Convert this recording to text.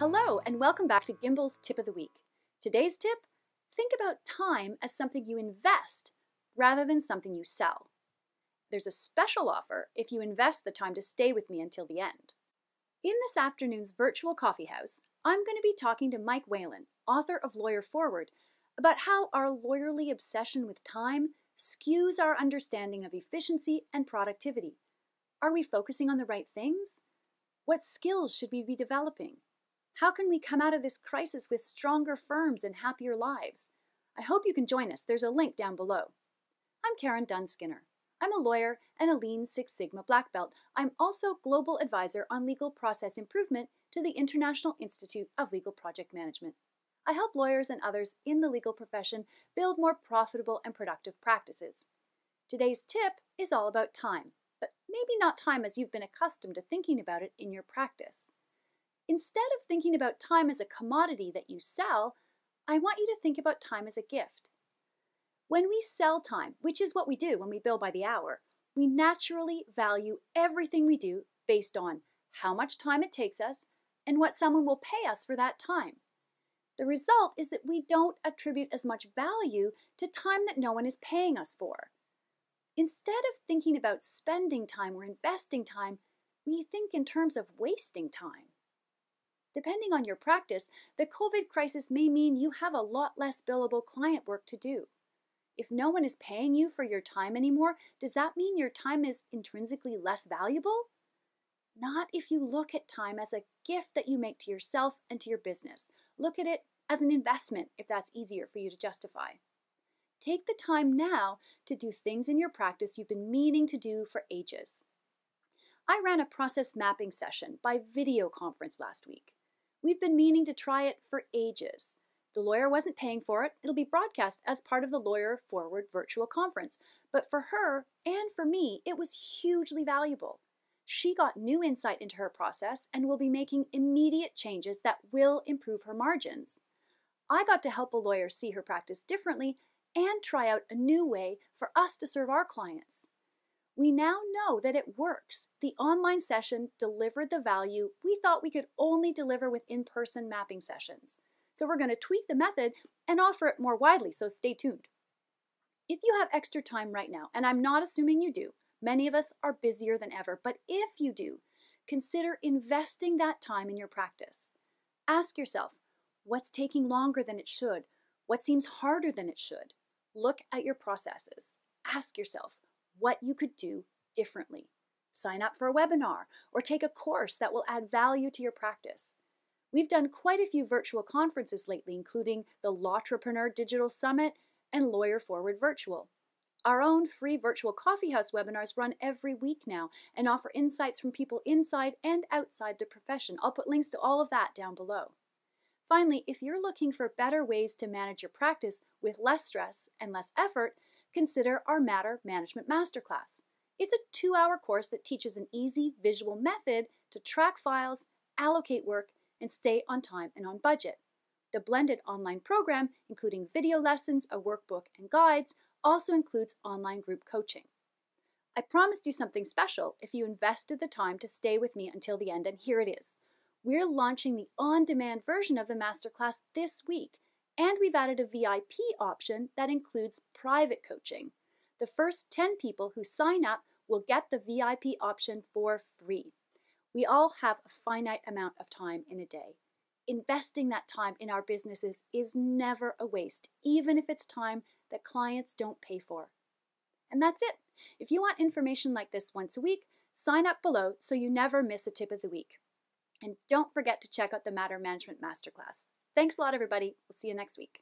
Hello, and welcome back to Gimbal's Tip of the Week. Today's tip: think about time as something you invest rather than something you sell. There's a special offer if you invest the time to stay with me until the end. In this afternoon's virtual coffee house, I'm going to be talking to Mike Whalen, author of Lawyer Forward, about how our lawyerly obsession with time skews our understanding of efficiency and productivity. Are we focusing on the right things? What skills should we be developing? How can we come out of this crisis with stronger firms and happier lives? I hope you can join us. There's a link down below. I'm Karen Dunskinner. I'm a lawyer and a Lean Six Sigma black belt. I'm also Global Advisor on Legal Process Improvement to the International Institute of Legal Project Management. I help lawyers and others in the legal profession build more profitable and productive practices. Today's tip is all about time, but maybe not time as you've been accustomed to thinking about it in your practice. Instead of thinking about time as a commodity that you sell, I want you to think about time as a gift. When we sell time, which is what we do when we bill by the hour, we naturally value everything we do based on how much time it takes us and what someone will pay us for that time. The result is that we don't attribute as much value to time that no one is paying us for. Instead of thinking about spending time or investing time, we think in terms of wasting time. Depending on your practice, the COVID crisis may mean you have a lot less billable client work to do. If no one is paying you for your time anymore, does that mean your time is intrinsically less valuable? Not if you look at time as a gift that you make to yourself and to your business. Look at it as an investment if that's easier for you to justify. Take the time now to do things in your practice you've been meaning to do for ages. I ran a process mapping session by video conference last week. We've been meaning to try it for ages. The lawyer wasn't paying for it. It'll be broadcast as part of the Lawyer Forward virtual conference. But for her and for me, it was hugely valuable. She got new insight into her process and will be making immediate changes that will improve her margins. I got to help a lawyer see her practice differently and try out a new way for us to serve our clients. We now know that it works. The online session delivered the value we thought we could only deliver with in-person mapping sessions. So we're going to tweak the method and offer it more widely, so stay tuned. If you have extra time right now, and I'm not assuming you do, many of us are busier than ever, but if you do, consider investing that time in your practice. Ask yourself, what's taking longer than it should? What seems harder than it should? Look at your processes. Ask yourself what you could do differently. Sign up for a webinar or take a course that will add value to your practice. We've done quite a few virtual conferences lately, including the Lawtrepreneur Digital Summit and Lawyer Forward Virtual. Our own free virtual coffee house webinars run every week now and offer insights from people inside and outside the profession. I'll put links to all of that down below. Finally, if you're looking for better ways to manage your practice with less stress and less effort, consider our Matter Management Masterclass. It's a 2-hour course that teaches an easy visual method to track files, allocate work, and stay on time and on budget. The blended online program, including video lessons, a workbook, and guides, also includes online group coaching. I promised you something special if you invested the time to stay with me until the end, and here it is. We're launching the on-demand version of the masterclass this week, and we've added a VIP option that includes private coaching. The first 10 people who sign up will get the VIP option for free. We all have a finite amount of time in a day. Investing that time in our businesses is never a waste, even if it's time that clients don't pay for. And that's it. If you want information like this once a week, sign up below so you never miss a tip of the week. And don't forget to check out the Matter Management Masterclass. Thanks a lot, everybody. We'll see you next week.